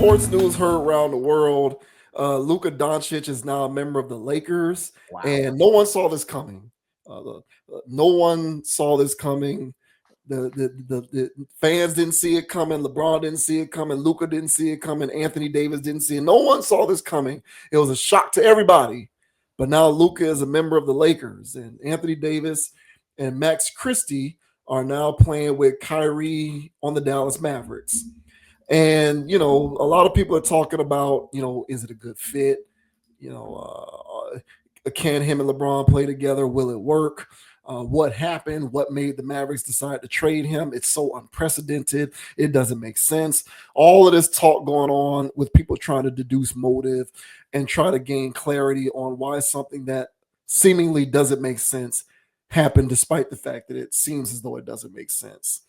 sports news heard around the world. Luka Doncic is now a member of the Lakers, Wow. and no one saw this coming. No one saw this coming. The fans didn't see it coming. LeBron didn't see it coming. Luka didn't see it coming. Anthony Davis didn't see it. No one saw this coming. It was a shock to everybody. But now Luka is a member of the Lakers, and Anthony Davis and Max Christie are now playing with Kyrie on the Dallas Mavericks. And a lot of people are talking about, is it a good fit? You know, can him and LeBron play together? Will it work? What happened? What made the Mavericks decide to trade him? It's so unprecedented. It doesn't make sense. All of this talk going on with people trying to deduce motive and try to gain clarity on why something that seemingly doesn't make sense happened, despite the fact that it seems as though it doesn't make sense.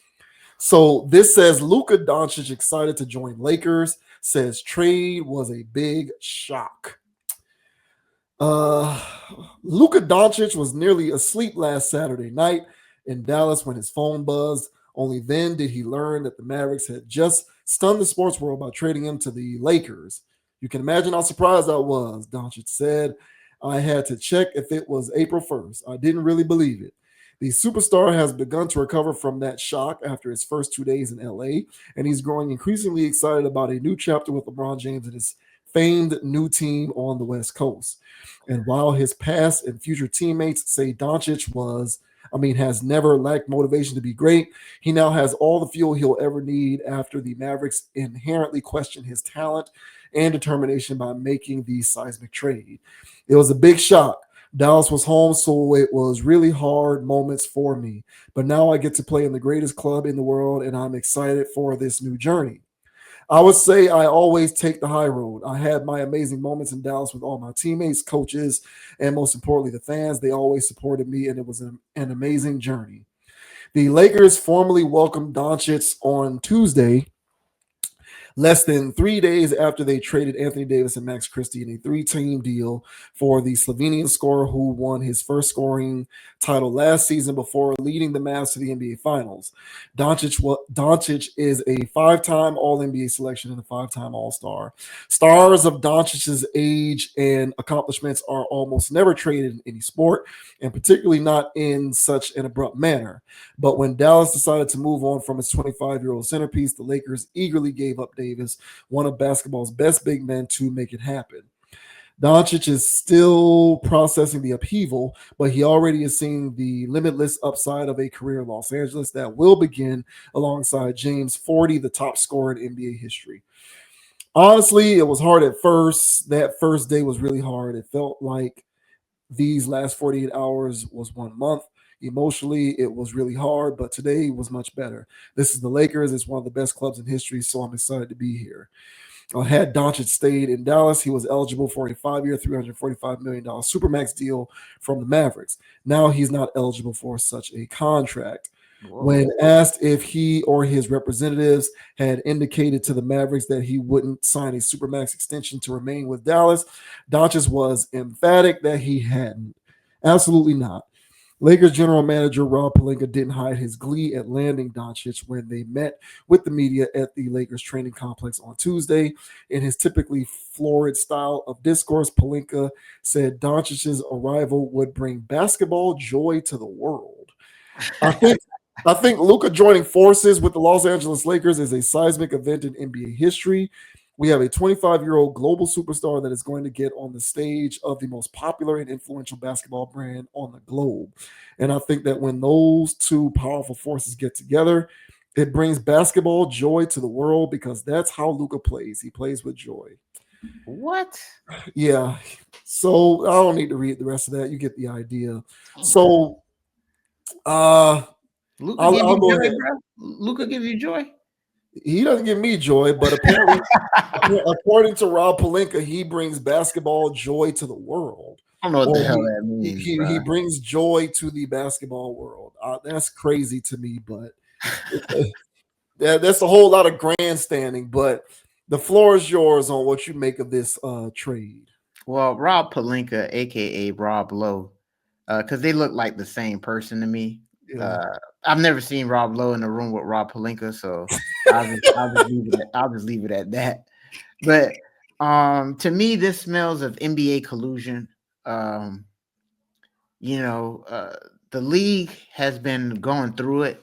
So this says Luka Doncic excited to join Lakers, says trade was a big shock. Uh, Luka Doncic was nearly asleep last Saturday night in Dallas when his phone buzzed. Only then did he learn that the Mavericks had just stunned the sports world by trading him to the Lakers. You can imagine how surprised I was, Doncic said. I had to check if it was April 1st. I didn't really believe it. The superstar has begun to recover from that shock after his first 2 days in LA, and he's growing increasingly excited about a new chapter with LeBron James and his famed new team on the West Coast. And while his past and future teammates say has never lacked motivation to be great, he now has all the fuel he'll ever need after the Mavericks inherently question his talent and determination by making the seismic trade. It was a big shock. Dallas was home, so it was really hard moments for me. But now I get to play in the greatest club in the world, and I'm excited for this new journey. I would say I always take the high road. I had my amazing moments in Dallas with all my teammates, coaches, and most importantly, the fans. They always supported me, and it was an amazing journey. The Lakers formally welcomed Doncic on Tuesday, less than 3 days after they traded Anthony Davis and Max Christie in a three-team deal for the Slovenian scorer who won his first scoring title last season before leading the Mavs to the NBA Finals. Doncic is a five-time All-NBA selection and a five-time All-Star. Stars of Doncic's age and accomplishments are almost never traded in any sport, and particularly not in such an abrupt manner. But when Dallas decided to move on from its 25-year-old centerpiece, the Lakers eagerly gave up Davis, one of basketball's best big men, to make it happen. Doncic is still processing the upheaval, but he already is seeing the limitless upside of a career in Los Angeles that will begin alongside James 40, the top scorer in NBA history. Honestly, it was hard at first. That first day was really hard. It felt like these last 48 hours was 1 month. Emotionally, it was really hard, but today was much better. This is the Lakers. It's one of the best clubs in history, so I'm excited to be here. Had Doncic stayed in Dallas, he was eligible for a 5-year, $345 million supermax deal from the Mavericks. Now he's not eligible for such a contract. Whoa. When asked if he or his representatives had indicated to the Mavericks that he wouldn't sign a supermax extension to remain with Dallas, Doncic was emphatic that he hadn't. Absolutely not. Lakers general manager Rob Pelinka didn't hide his glee at landing Doncic when they met with the media at the Lakers training complex on Tuesday. In his typically florid style of discourse, Pelinka said Doncic's arrival would bring basketball joy to the world. I think I think Luka joining forces with the Los Angeles Lakers is a seismic event in NBA history. We have a 25-year-old global superstar that is going to get on the stage of the most popular and influential basketball brand on the globe. And I think that when those two powerful forces get together, it brings basketball joy to the world because that's how Luka plays. He plays with joy. What? Yeah. So I don't need to read the rest of that. You get the idea. Okay. So uh Luca give I'll you go joy, ahead. bro? Luca give you joy? He doesn't give me joy, but apparently, I according to Rob Pelinka, he brings basketball joy to the world, don't know what or the hell he that he means, he, bro. he brings joy to the basketball world. That's crazy to me, but that's a whole lot of grandstanding. But the floor is yours on what you make of this trade. Well, Rob Palinka, aka Rob Lowe, because they look like the same person to me. Yeah. Uh, I've never seen Rob Lowe in a room with Rob Palinka, so I'll just leave it at that. But to me, this smells of NBA collusion. Um, you know, the league has been going through it.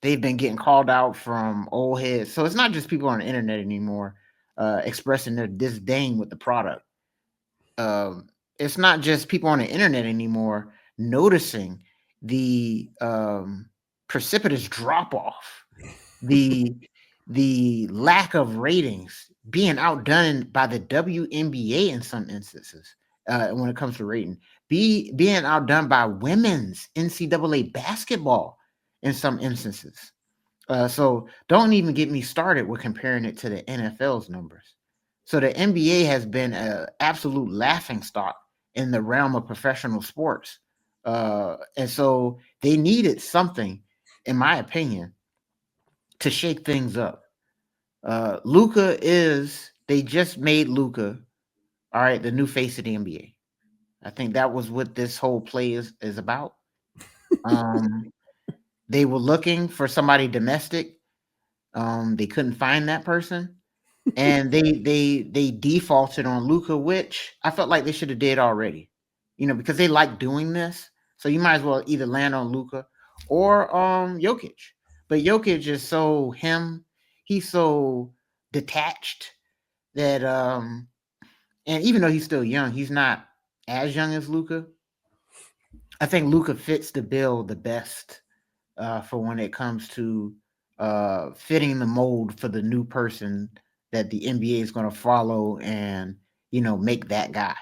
They've been getting called out from old heads. So it's not just people on the internet anymore expressing their disdain with the product. It's not just people on the internet anymore noticing the precipitous drop off, the lack of ratings, being outdone by the WNBA in some instances when it comes to rating, being outdone by women's NCAA basketball in some instances. So don't even get me started with comparing it to the NFL's numbers. So the NBA has been an absolute laughing stock in the realm of professional sports. And so they needed something, in my opinion, to shake things up. Luka is, they just made Luka, all right, the new face of the NBA. I think that was what this whole play is about. Um, they were looking for somebody domestic. They couldn't find that person, and they defaulted on Luka, which I felt like they should have did already. Because they like doing this, so you might as well either land on Luka or Jokic. But Jokic is so him. He's so detached that and even though he's still young, he's not as young as Luka. I think Luka fits the bill the best for when it comes to fitting the mold for the new person that the NBA is going to follow and make that guy.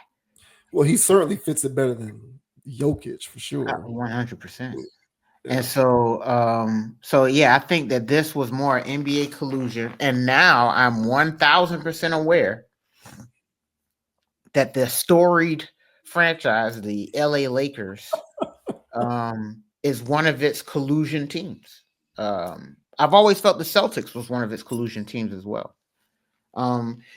Well, he certainly fits it better than Jokic for sure. 100%. Yeah. And so yeah, I think that this was more NBA collusion, and now I'm 1,000% aware that the storied franchise, the LA Lakers, is one of its collusion teams. I've always felt the Celtics was one of its collusion teams as well.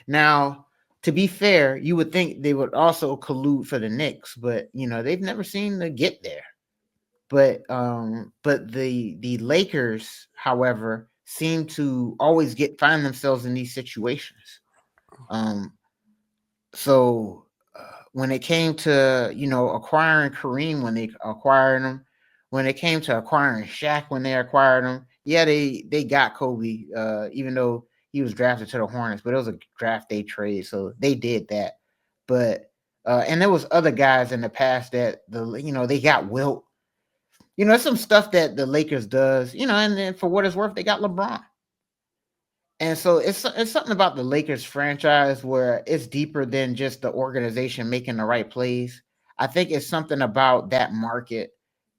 Now, to be fair, you would think they would also collude for the Knicks, but they've never seemed to get there. But the Lakers, however, seem to always find themselves in these situations. Um, so when it came to acquiring Kareem, when they acquired him, when it came to acquiring Shaq, when they acquired him, yeah, they got Kobe, even though he was drafted to the Hornets, but it was a draft day trade, so they did that. But and there was other guys in the past that they got Wilt. It's some stuff that the Lakers does, and then for what it's worth, they got LeBron. And so it's something about the Lakers franchise where it's deeper than just the organization making the right plays. I think it's something about that market.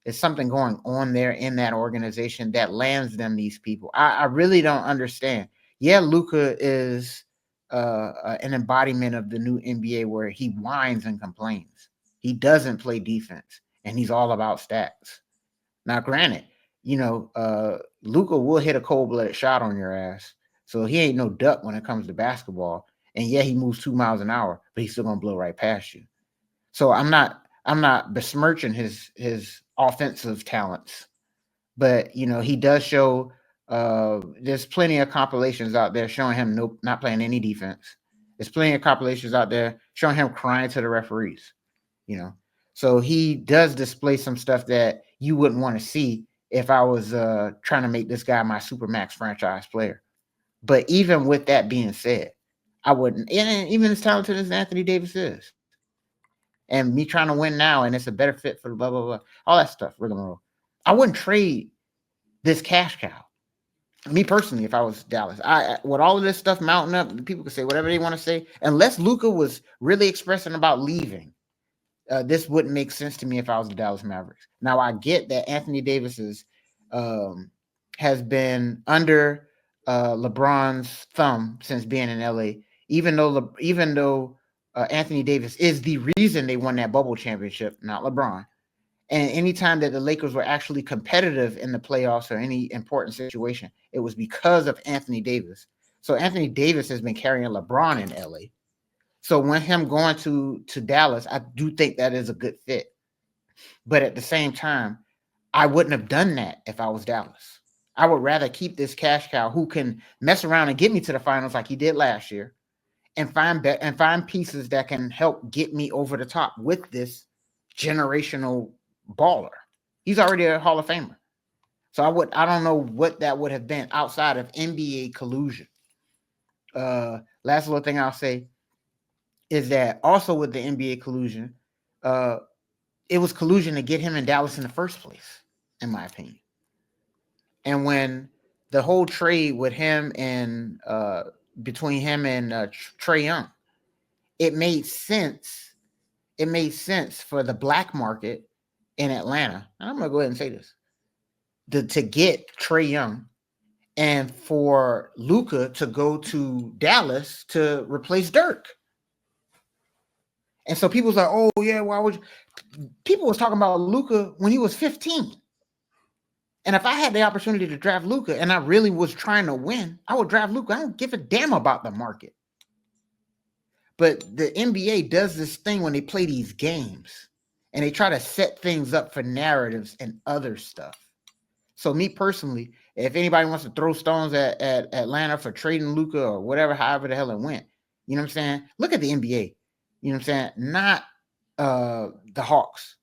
It's something going on there in that organization that lands them these people. I really don't understand. Yeah, Luka is an embodiment of the new NBA where he whines and complains. He doesn't play defense, and he's all about stats. Now, granted, Luka will hit a cold-blooded shot on your ass, so he ain't no duck when it comes to basketball. And yeah, he moves 2 miles an hour, but he's still gonna blow right past you. So I'm not besmirching his offensive talents, but he does show. There's plenty of compilations out there showing him not playing any defense. There's plenty of compilations out there showing him crying to the referees. You know, so he does display some stuff that you wouldn't want to see if I was trying to make this guy my supermax franchise player. But even with that being said, I wouldn't, and even as talented as Anthony Davis is, and me trying to win now, and it's a better fit for the blah blah blah, all that stuff, rigmarole. I wouldn't trade this cash cow. Me personally, if I was Dallas, with all of this stuff mounting up, people could say whatever they want to say, unless Luka was really expressing about leaving. This wouldn't make sense to me if I was the Dallas Mavericks. Now I get that Anthony Davis's um, has been under LeBron's thumb since being in LA. Even though Anthony Davis is the reason they won that bubble championship, not LeBron. And anytime that the Lakers were actually competitive in the playoffs or any important situation, it was because of Anthony Davis. So Anthony Davis has been carrying LeBron in LA. So when him going to Dallas, I do think that is a good fit. But at the same time, I wouldn't have done that if I was Dallas. I would rather keep this cash cow who can mess around and get me to the finals like he did last year, and find pieces that can help get me over the top with this generational baller. He's already a Hall of Famer. So I don't know what that would have been outside of NBA collusion. Last little thing I'll say is that also with the NBA collusion, uh, it was collusion to get him in Dallas in the first place, in my opinion. And when the whole trade with him and between him and Trae Young, it made sense. It made sense for the black market in Atlanta. And I'm gonna go ahead and say this: to get Trae Young and for Luka to go to Dallas to replace Dirk. And so people was like, "Oh yeah, why would you?" People was talking about Luka when he was 15. And if I had the opportunity to draft Luka and I really was trying to win, I would draft Luka. I don't give a damn about the market. But the NBA does this thing when they play these games and they try to set things up for narratives and other stuff. So me personally, if anybody wants to throw stones at Atlanta for trading Luka or whatever, however the hell it went, you know what I'm saying? Look at the NBA. You know what I'm saying? Not the Hawks.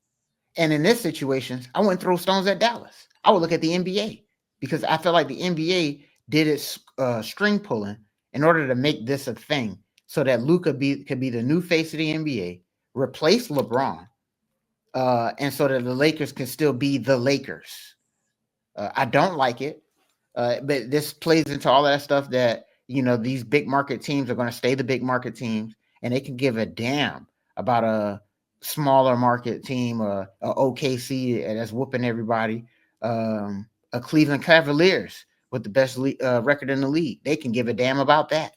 And in this situation, I wouldn't throw stones at Dallas. I would look at the NBA because I feel like the NBA did its string pulling in order to make this a thing so that Luka could be the new face of the NBA, replace LeBron, and so that the Lakers can still be the Lakers. I don't like it, but this plays into all that stuff that these big market teams are going to stay the big market teams, and they can give a damn about a smaller market team, a OKC that's whooping everybody, a Cleveland Cavaliers with the best record in the league. They can give a damn about that.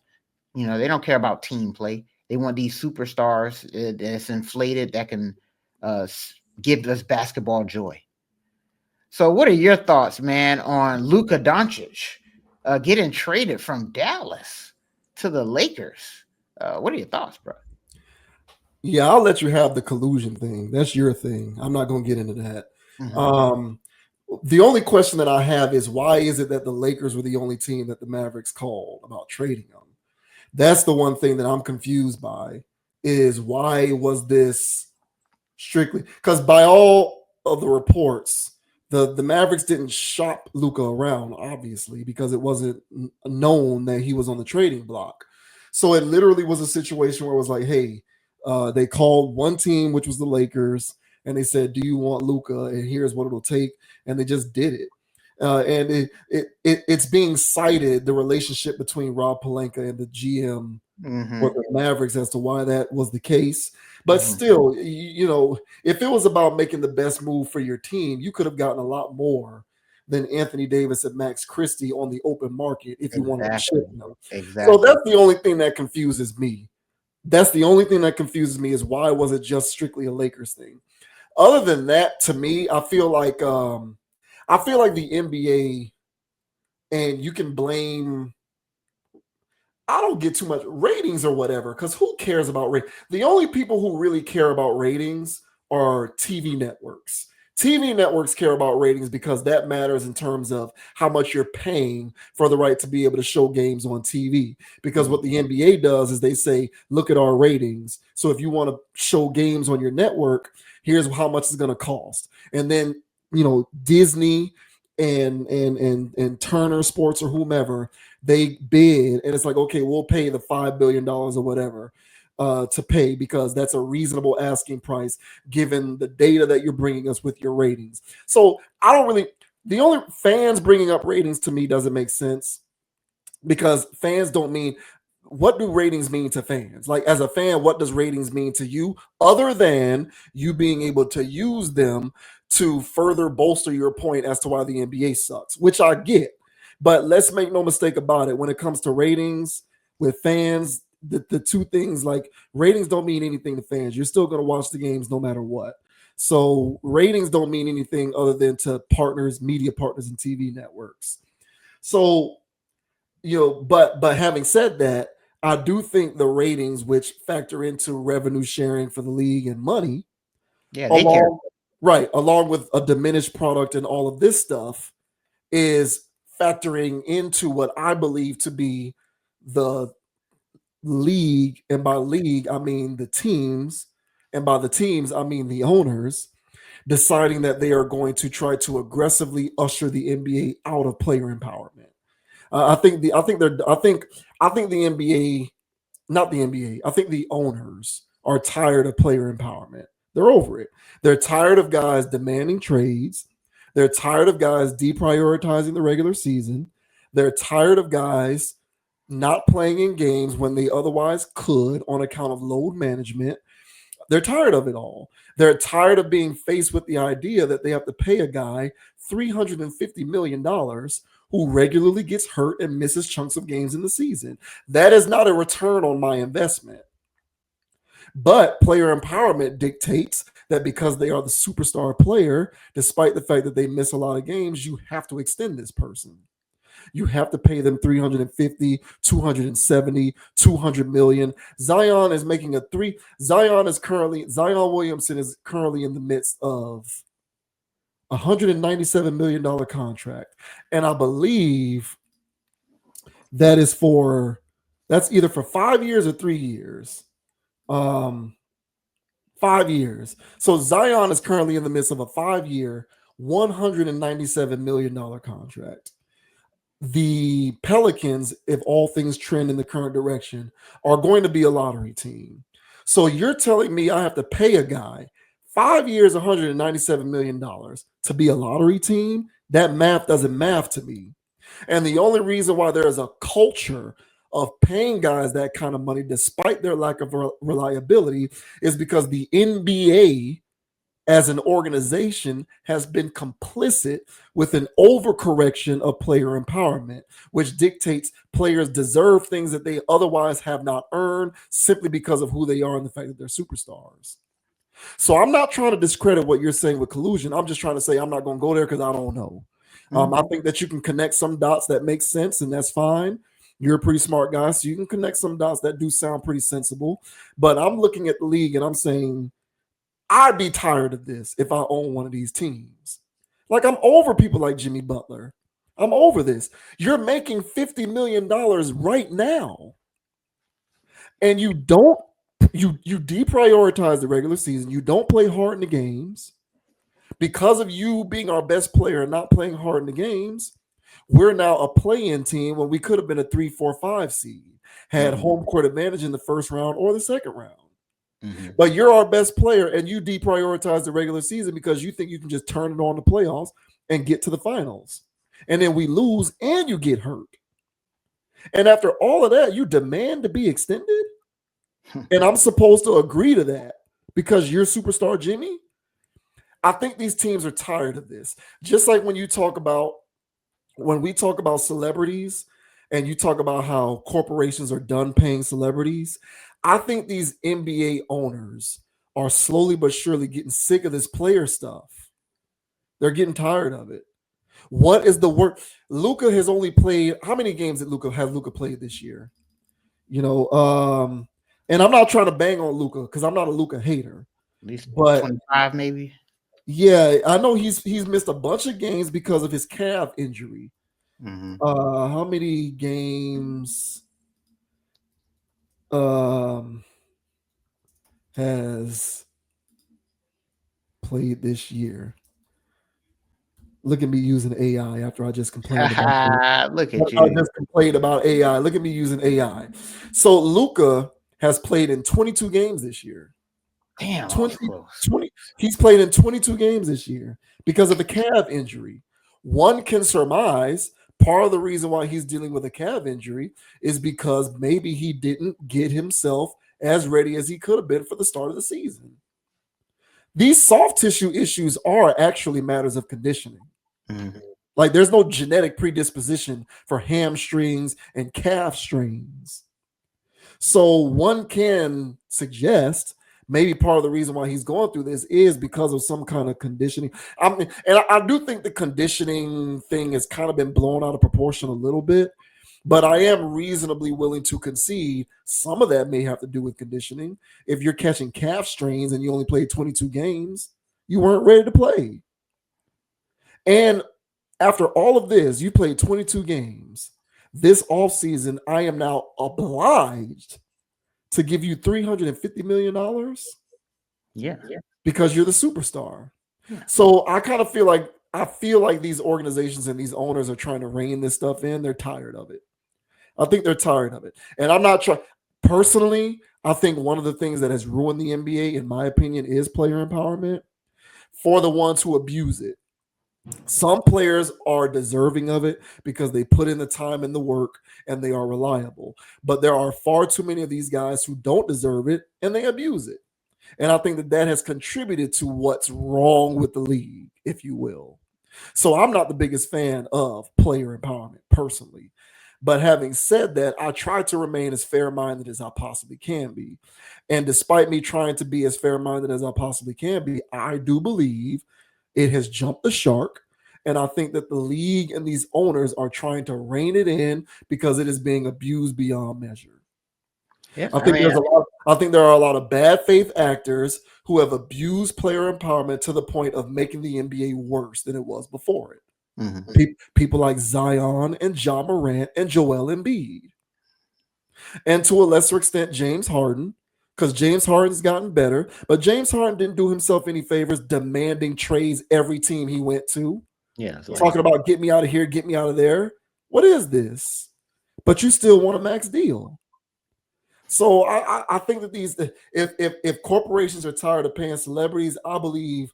They don't care about team play. They want these superstars that's inflated that can give us basketball joy. So, what are your thoughts, man, on Luka Doncic getting traded from Dallas to the Lakers? What are your thoughts, bro? Yeah, I'll let you have the collusion thing. That's your thing. I'm not going to get into that. Mm-hmm. The only question that I have is why is it that the Lakers were the only team that the Mavericks called about trading them? That's the one thing that I'm confused by is why was this strictly because by all of the reports, the Mavericks didn't shop Luka around, obviously, because it wasn't known that he was on the trading block. So it literally was a situation where it was like, hey, they called one team, which was the Lakers, and they said, "Do you want Luka? And here's what it'll take." And they just did it. And it's being cited the relationship between Rob Pelinka and the GM Mm-hmm. for the Mavericks as to why that was the case. But Mm-hmm. still, if it was about making the best move for your team, you could have gotten a lot more than Anthony Davis and Max Christie on the open market if you wanted to ship Exactly. them. So Exactly. that's the only thing that confuses me. That's the only thing that confuses me is why was it just strictly a Lakers thing? Other than that, to me, I feel like the NBA, and you can blame. I don't get too much ratings or whatever because who cares about ratings? The only people who really care about ratings are TV networks. TV networks care about ratings because that matters in terms of how much you're paying for the right to be able to show games on TV. Because Mm-hmm. what the NBA does is they say, look at our ratings. So if you want to show games on your network, here's how much it's going to cost. And then, Disney and Turner Sports or whomever, they bid and it's like, okay, we'll pay the $5 billion or whatever to pay because that's a reasonable asking price given the data that you're bringing us with your ratings. So I don't really, the only fans bringing up ratings to me doesn't make sense because fans don't mean, what do ratings mean to fans? Like as a fan, what does ratings mean to you other than you being able to use them to further bolster your point as to why the NBA sucks, which I get. But let's make no mistake about it. When it comes to ratings with fans, the two things like ratings don't mean anything to fans. You're still going to watch the games no matter what. So ratings don't mean anything other than to partners, media partners, and TV networks. So but having said that, I do think the ratings, which factor into revenue sharing for the league and money, Yeah, they care. along along with a diminished product and all of this stuff, is factoring into what I believe to be the league, and by league I mean the teams, and by the teams I mean the owners, deciding that they are going to try to aggressively usher the NBA out of player empowerment. I think the NBA, not the NBA. I think the owners are tired of player empowerment. They're over it. They're tired of guys demanding trades. They're tired of guys deprioritizing the regular season. They're tired of guys not playing in games when they otherwise could on account of load management. They're tired of it all. They're tired of being faced with the idea that they have to pay a guy $350 million who regularly gets hurt and misses chunks of games in the season. That is not a return on my investment. But player empowerment dictates that because they are the superstar player, despite the fact that they miss a lot of games, you have to extend this person. You have to pay them 350, 270, 200 million. Zion Williamson is currently in the midst of $197 million contract. And I believe that is that's either for 5 years or 3 years. 5 years. So Zion is currently in the midst of a 5 year, $197 million contract. The Pelicans, if all things trend in the current direction, are going to be a lottery team. So you're telling me I have to pay a guy 5 years, $197 million to be a lottery team? That math doesn't math to me. And the only reason why there is a culture of paying guys that kind of money, despite their lack of reliability, is because the NBA as an organization has been complicit with an overcorrection of player empowerment, which dictates players deserve things that they otherwise have not earned simply because of who they are and the fact that they're superstars. So I'm not trying to discredit what you're saying with collusion. I'm just trying to say I'm not going to go there because I don't know. I think that you can connect some dots that make sense, and that's fine. You're a pretty smart guy, so you can connect some dots that do sound pretty sensible. But I'm looking at the league and I'm saying, I'd be tired of this if I own one of these teams. Like, I'm over people like Jimmy Butler. I'm over this. You're making $50 million right now. And you deprioritize the regular season. You don't play hard in the games. Because of you being our best player and not playing hard in the games, we're now a play-in team when we could have been a 3, 4, 5 seed, had home court advantage in the first round or the second round. But you're our best player and you deprioritize the regular season because you think you can just turn it on the playoffs and get to the finals. And then we lose and you get hurt. And after all of that, you demand to be extended? And I'm supposed to agree to that because you're superstar Jimmy? I think these teams are tired of this. Just like when we talk about celebrities and you talk about how corporations are done paying celebrities, I think these NBA owners are slowly but surely getting sick of this player stuff. They're getting tired of it. What is the work? Luka has only played, how many games has Luka played this year? And I'm not trying to bang on Luka because I'm not a Luka hater. At least but 25 maybe. Yeah, I know he's missed a bunch of games because of his calf injury. How many games has played this year? Look at me using AI after I just complained about Look at I you. just complained about AI. Look at me using AI. So Luka has played in 22 games this year. Damn, 20, he's played in 22 games this year because of a calf injury. One can surmise part of the reason why he's dealing with a calf injury is because maybe he didn't get himself as ready as he could have been for the start of the season. These soft tissue issues are actually matters of conditioning. Like, there's no genetic predisposition for hamstrings and calf strains. So one can suggest maybe part of the reason why he's going through this is because of some kind of conditioning. I do think the conditioning thing has kind of been blown out of proportion a little bit, but I am reasonably willing to concede some of that may have to do with conditioning. If you're catching calf strains and you only played 22 games, you weren't ready to play. And After all of this, you played 22 games. This offseason, I am now obliged to give you $350 million Yeah. because you're the superstar. Yeah. So I feel like these organizations and these owners are trying to rein this stuff in. They're tired of it. I think they're tired of it. And I'm not trying personally, I think one of the things that has ruined the NBA, in my opinion, is player empowerment for the ones who abuse it. Some players are deserving of it because they put in the time and the work and they are reliable. But there are far too many of these guys who don't deserve it and they abuse it. And I think that that has contributed to what's wrong with the league, if you will. So I'm not the biggest fan of player empowerment personally. But having said that, I try to remain as fair minded as I possibly can be. And despite me trying to be as fair minded as I possibly can be, I do believe it has jumped the shark. And I think that the league and these owners are trying to rein it in because it is being abused beyond measure. Yes. I I think mean, there's a lot. I think there are a lot of bad faith actors who have abused player empowerment to the point of making the NBA worse than it was before it. mhm. People like Zion and John Morant and Joel Embiid, and to a lesser extent James Harden, because James Harden's gotten better, but James Harden didn't do himself any favors demanding trades every team he went to, Yeah. It's like, talking about get me out of here, get me out of there. What is this? But you still want a max deal. So I think that these if corporations are tired of paying celebrities, I believe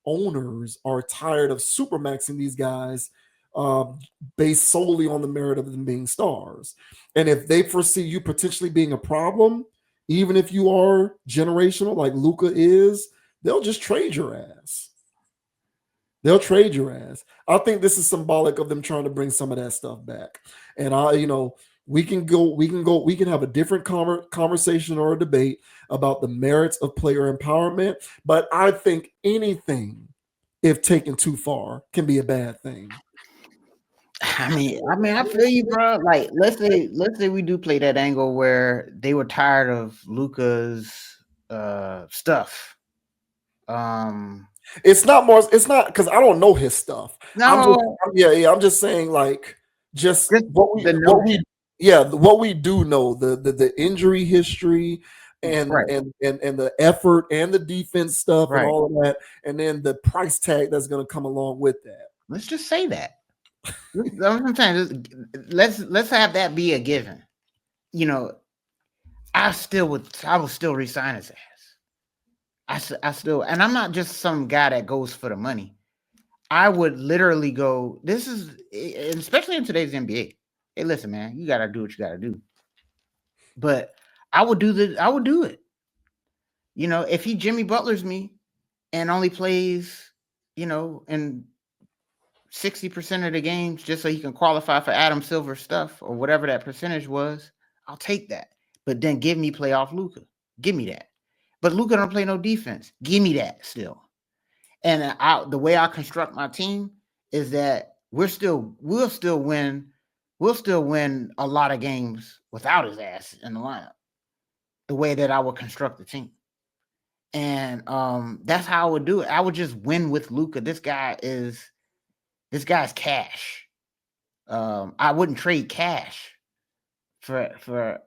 owners are tired of supermaxing these guys um, based solely on the merit of them being stars. And if they foresee you potentially being a problem, even if you are generational like Luka is, they'll just trade your ass. They'll trade your ass. I think this is symbolic of them trying to bring some of that stuff back. And we can have a different conversation or a debate about the merits of player empowerment. But I think anything, if taken too far, can be a bad thing. I feel you, bro. Like, let's say we do play that angle where they were tired of Luca's stuff. Um, It's not more. It's not because I don't know his stuff. no, Yeah. I'm just saying, like, just just the what we notion, yeah, what we do know, the injury history and right? the effort and the defense stuff and Right. all of that, and then the price tag that's going to come along with that. Let's just say that. That's what I'm saying. Let's have that be a given. You know, I will still resign his ass. I still, and I'm not just some guy that goes for the money. I would literally go. This is, especially in today's NBA. Hey, listen, man, you gotta do what you gotta do. But I would do the. I would do it. If he Jimmy Butler's me and only plays, in 60% of the games just so he can qualify for Adam Silver stuff or whatever that percentage was, I'll take that. But then give me playoff Luka. Give me that. But Luka don't play no defense. Give me that still. And the way I construct my team is that we'll still win a lot of games without his ass in the lineup. The way that I would construct the team. And that's how I would do it. I would just win with Luka. This guy's cash. I wouldn't trade cash for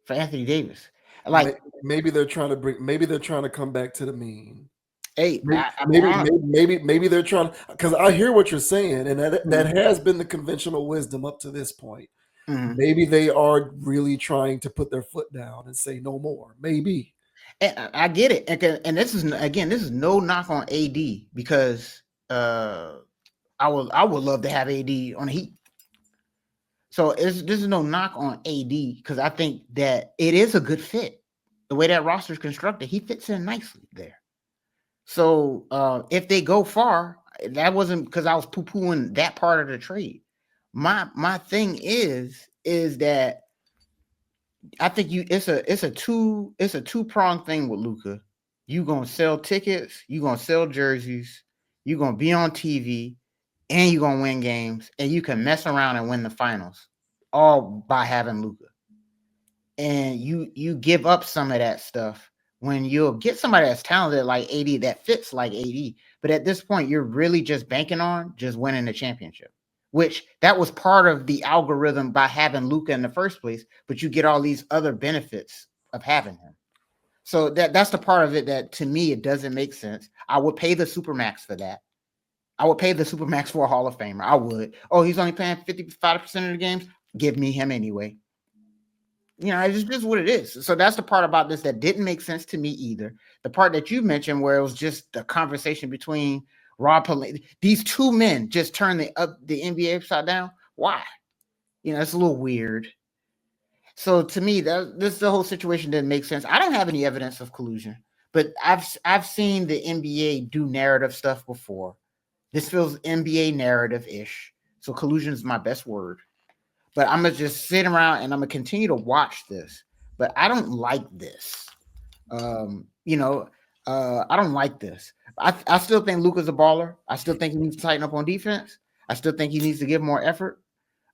Anthony Davis. Like, Maybe they're trying to come back to the mean. hey, Maybe maybe they're trying, because I hear what you're saying, and that has been the conventional wisdom up to this point. mhm. Maybe they are really trying to put their foot down and say no more. Maybe. And I get it, and this is no knock on AD because I would love to have AD on the Heat. So this is no knock on AD because I think that it is a good fit. The way that roster is constructed, he fits in nicely there. So if they go far, that wasn't because I was poo pooing that part of the trade. My thing is that I think it's a two-pronged thing with Luka. You gonna sell tickets, you gonna sell jerseys, you gonna be on TV, and you gonna win games, and you can mess around and win the finals, all by having Luka. And you give up some of that stuff when you'll get somebody that's talented like AD that fits like AD, But at this point, you're really just banking on just winning the championship, which that was part of the algorithm by having Luka in the first place. But you get all these other benefits of having him. So that's the part of it that to me it doesn't make sense. I would pay the supermax for that. I would pay the supermax for a Hall of Famer. I would. Oh, he's only playing 55% of the games. Give me him anyway. It's just what it is. So that's the part about this that didn't make sense to me either. The part that you mentioned where it was just the conversation between Rob Pelinka, these two men just turned the NBA upside down. Why? It's a little weird. So to me, the whole situation didn't make sense. I don't have any evidence of collusion, but I've seen the NBA do narrative stuff before. This feels NBA narrative-ish. So collusion is my best word. But I'm gonna just sit around and I'm gonna continue to watch this. But I don't like this. I don't like this. I still think Luka's a baller. I still think he needs to tighten up on defense. I still think he needs to give more effort.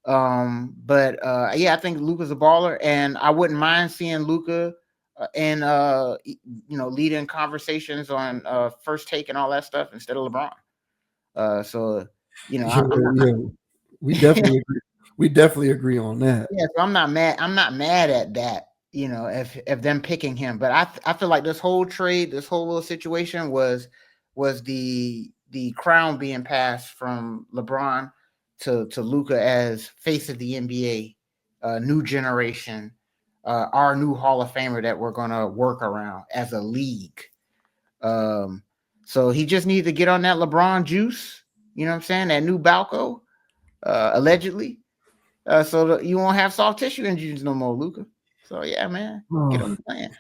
I think Luka's a baller, and I wouldn't mind seeing Luka and leading conversations on first take and all that stuff instead of LeBron. We definitely agree. We definitely agree on that. Yeah, so I'm not mad. I'm not mad at that. If them picking him, but I feel like this whole trade, this whole little situation was the crown being passed from LeBron to Luka as face of the NBA, new generation, our new Hall of Famer that we're gonna work around as a league. So he just needs to get on that LeBron juice. You know what I'm saying? That new Balco, allegedly. So that you won't have soft tissue injuries no more, Luka. So yeah, man, get on the plan.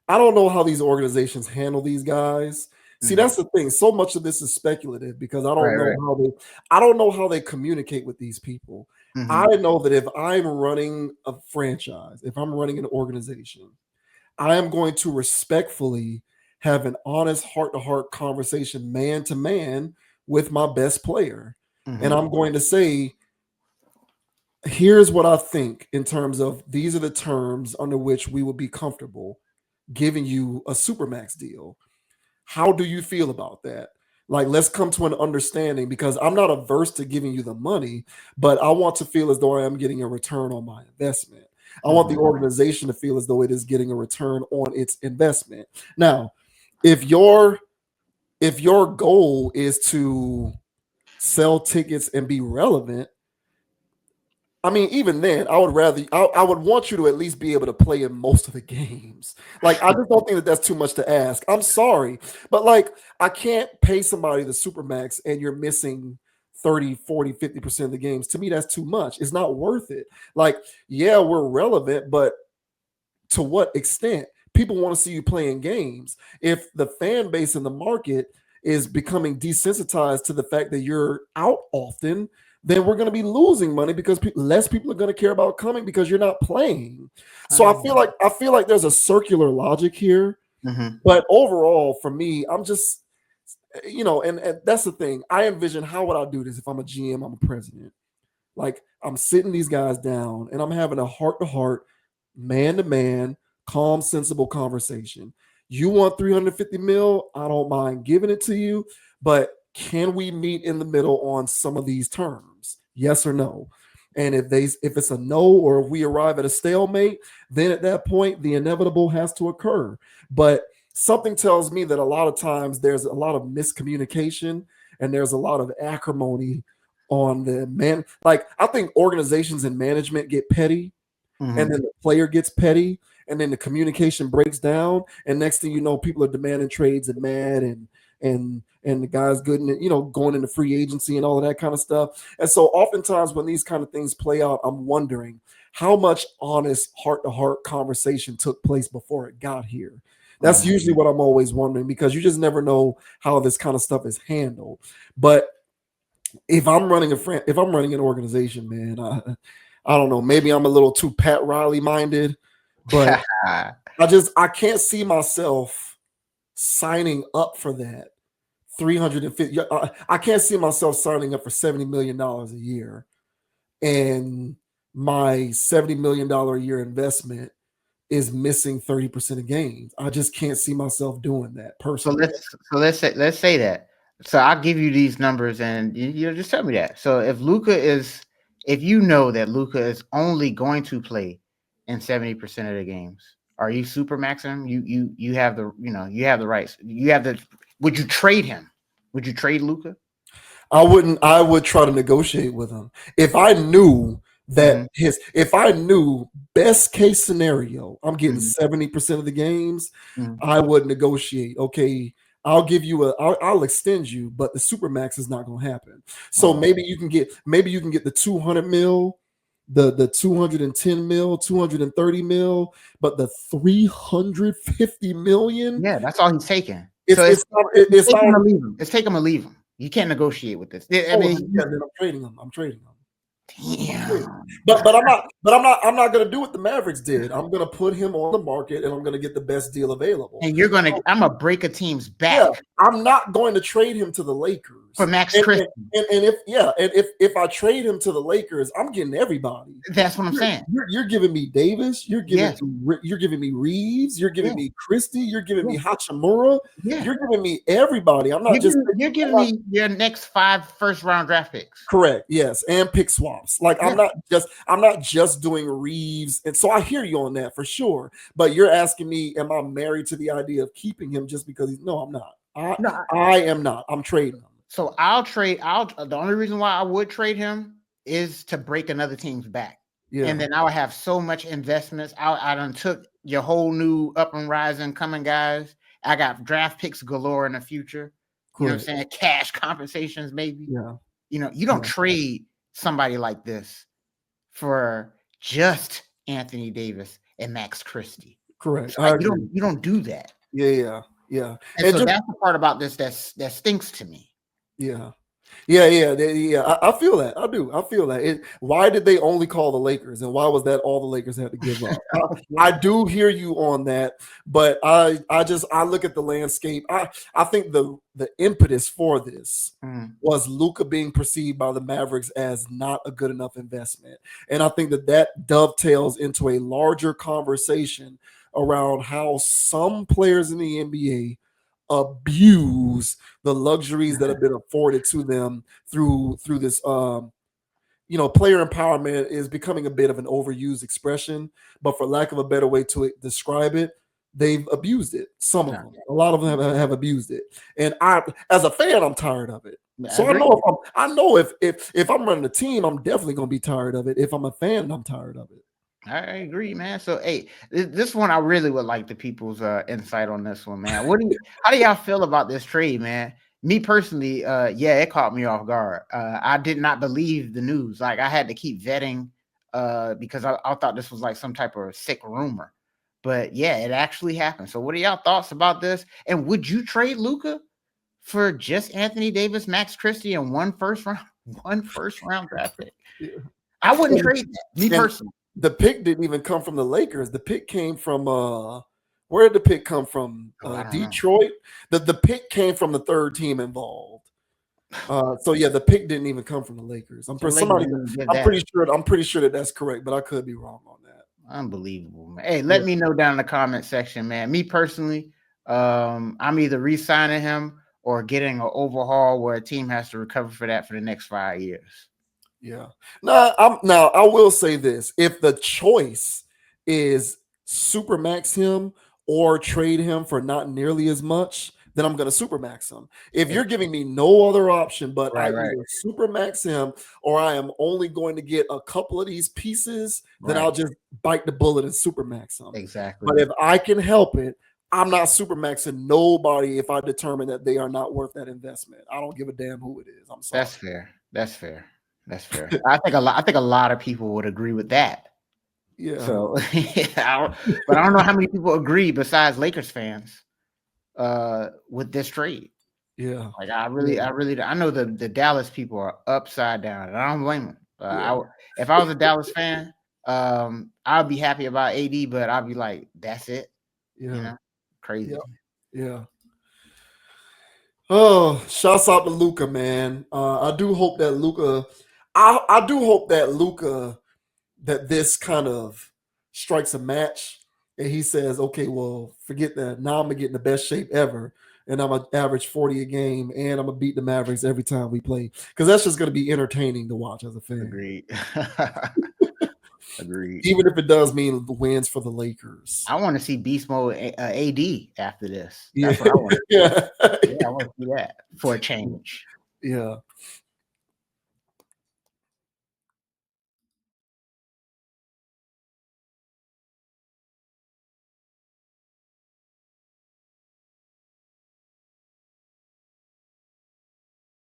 I don't know how these organizations handle these guys. See, that's the thing. So much of this is speculative because I don't know how they communicate with these people. I know that if I'm running a franchise, if I'm running an organization, I am going to respectfully have an honest heart-to-heart conversation, man to man, with my best player. And I'm going to say, here's what I think in terms of these are the terms under which we would be comfortable giving you a supermax deal. How do you feel about that? Like, let's come to an understanding because I'm not averse to giving you the money, but I want to feel as though I am getting a return on my investment. I want the organization to feel as though it is getting a return on its investment. Now, if your goal is to sell tickets and be relevant, I mean, even then, I would want you to at least be able to play in most of the games. Like, I just don't think that that's too much to ask. I'm sorry, but like, I can't pay somebody the supermax and you're missing 30, 40, 50% of the games. To me, that's too much. It's not worth it. Like, yeah, we're relevant, but to what extent? People want to see you playing games. If the fan base in the market is becoming desensitized to the fact that you're out often, then we're going to be losing money because less people are going to care about coming because you're not playing. So I feel like there's a circular logic here. But overall, for me, I'm just, and that's the thing. I envision, how would I do this if I'm a GM, I'm a president? Like, I'm sitting these guys down and I'm having a heart-to-heart, man-to-man, calm, sensible conversation. You want 350 mil? I don't mind giving it to you, but can we meet in the middle on some of these terms? Yes or no? And if it's a no, or if we arrive at a stalemate, then at that point, the inevitable has to occur. But something tells me that a lot of times there's a lot of miscommunication and there's a lot of acrimony on the man. Like, I think organizations and management get petty, and then the player gets petty, and then the communication breaks down, and next thing you know, people are demanding trades and mad, and the guys good and going into free agency and all of that kind of stuff. And so oftentimes when these kind of things play out, I'm wondering how much honest heart-to-heart conversation took place before it got here. That's usually what I'm always wondering, because you just never know how this kind of stuff is handled. But if I'm running an organization, man, I don't know, maybe I'm a little too Pat Riley minded, but I can't see myself signing up for that 350. I can't see myself signing up for $70 million a year, and my $70 million a year investment is missing 30% of games. I just can't see myself doing that So personally. let's say that. So I'll give you these numbers, and you just tell me that. So if you know that Luka is only going to play in 70% of the games, are you super maxing him? You have the you have the rights. You have the. Would you trade him? Would you trade Luka? I wouldn't. I would try to negotiate with him if I knew that Mm-hmm. if I knew best case scenario, I'm getting Mm-hmm. 70% of the games. Mm-hmm. I would negotiate. Okay, I'll give you I'll extend you, but the supermax is not going to happen. So Oh, maybe you can get the 200 mil, the 210 mil, 230 mil, but the 350 million. yeah, that's all he's taking. It's So it's not it's it's take him not. or leave him. It's take him or leave him. You can't negotiate with this. I Oh, mean, yeah, then I'm trading them. I'm trading them. I'm trading. damn. But I'm not gonna do what the Mavericks did. I'm gonna put him on the market and I'm gonna get the best deal available. And I'm gonna break a team's Yeah, back I'm not going to trade him to the for Lakers. Max And Christie. if I trade him to the Lakers, I'm getting everybody. That's what I'm saying. You're giving me Davis, Yes. you're giving me Reeves, you're Yeah. giving me Christie, you're giving Yeah. me Hachimura, Yeah. you're giving me everybody. I'm not just You're I'm giving not me your next 5 first round draft picks. correct, yes, and pick swaps. Like Yeah. I'm not just doing Reeves, and so I hear you on that for sure. But you're asking me, am I married to the idea of keeping him just because he's no, I'm not. No, I am not. I'm trading him. so the only reason why I would trade him is to break another team's back. And Yeah, then I would have so much investments. I done took your whole new up and rising coming guys. I got draft picks galore in the future. You know what I'm correct. saying? Cash compensations, maybe. Yeah, You don't yeah, trade somebody like this for just Anthony Davis and Max Christie. correct. So I agree. you don't do that. Yeah, yeah, yeah. And And so just that's the part about this that stinks to me. yeah. Yeah. I feel that. I do. I feel that. Why did they only call the Lakers, and why was that all the Lakers had to give up? I do hear you on that, but I look at the landscape. I think the impetus for this Mm. was Luka being perceived by the Mavericks as not a good enough investment, and I think that dovetails into a larger conversation around how some players in the NBA abuse the luxuries that have been afforded to them through this player empowerment is becoming a bit of an overused expression, but for lack of a better way to describe it, they've abused it. Some of Yeah. them, a lot of them have abused it, and I, as a fan, I'm tired of it. I So I agree. know if I'm running a team, I'm definitely going to be tired of it. If I'm a fan, I'm tired of it. I agree, man. So, hey, this one I really would like the people's insight on this one, man. How do y'all feel about this trade, man? Me personally, yeah, it caught me off guard. I did not believe the news. Like, I had to keep vetting because I thought this was like some type of sick rumor. But yeah, it actually happened. So, what are y'all thoughts about this? And would you trade Luka for just Anthony Davis, Max Christie, and one first round draft pick? Yeah. I wouldn't And, trade that, me and personally. the pick didn't even come from the Lakers. The pick came from where did the pick come from? Oh, I don't know. Detroit. The pick came from the third team involved. So yeah, the pick didn't even come from the Lakers. So Lakers didn't give that. I'm pretty sure that that's correct, but I could be wrong on that. Unbelievable, man. Hey, let me know down in the comment section, man. Me personally, I'm either re-signing him or getting an overhaul where a team has to recover for that for the next 5 years. Yeah. Now I will say this. If the choice is supermax him or trade him for not nearly as much, then I'm gonna supermax him. If you're giving me no other option, but I Right, right, either supermax him or I am only going to get a couple of these pieces, then I'll right. just bite the bullet and supermax him. Exactly. But if I can help it, I'm not supermaxing nobody if I determine that they are not worth that investment. I don't give a damn who it is. I'm sorry. That's fair. That's fair. That's fair. I think a lot of people would agree with that. Yeah. So, but I don't know how many people agree besides Lakers fans with this trade. Yeah. Like I know the Dallas people are upside down, and I don't blame them. If I was a Dallas fan, I'd be happy about AD, but I'd be like, that's it. Yeah. Crazy. Yeah. Oh, shouts out to Luka, man. I do hope that Luka, that this kind of strikes a match and he says, "Okay, well, forget that. Now I'm gonna get in the best shape ever, and I'm gonna average 40 a game, and I'm gonna beat the Mavericks every time we play because that's just gonna be entertaining to watch as a fan, Agreed. Agreed. even if it does mean the wins for the Lakers." I want to see Beast Mode AD after this. Yeah, That's what I want. yeah, Yeah, I want to see that for a change. yeah.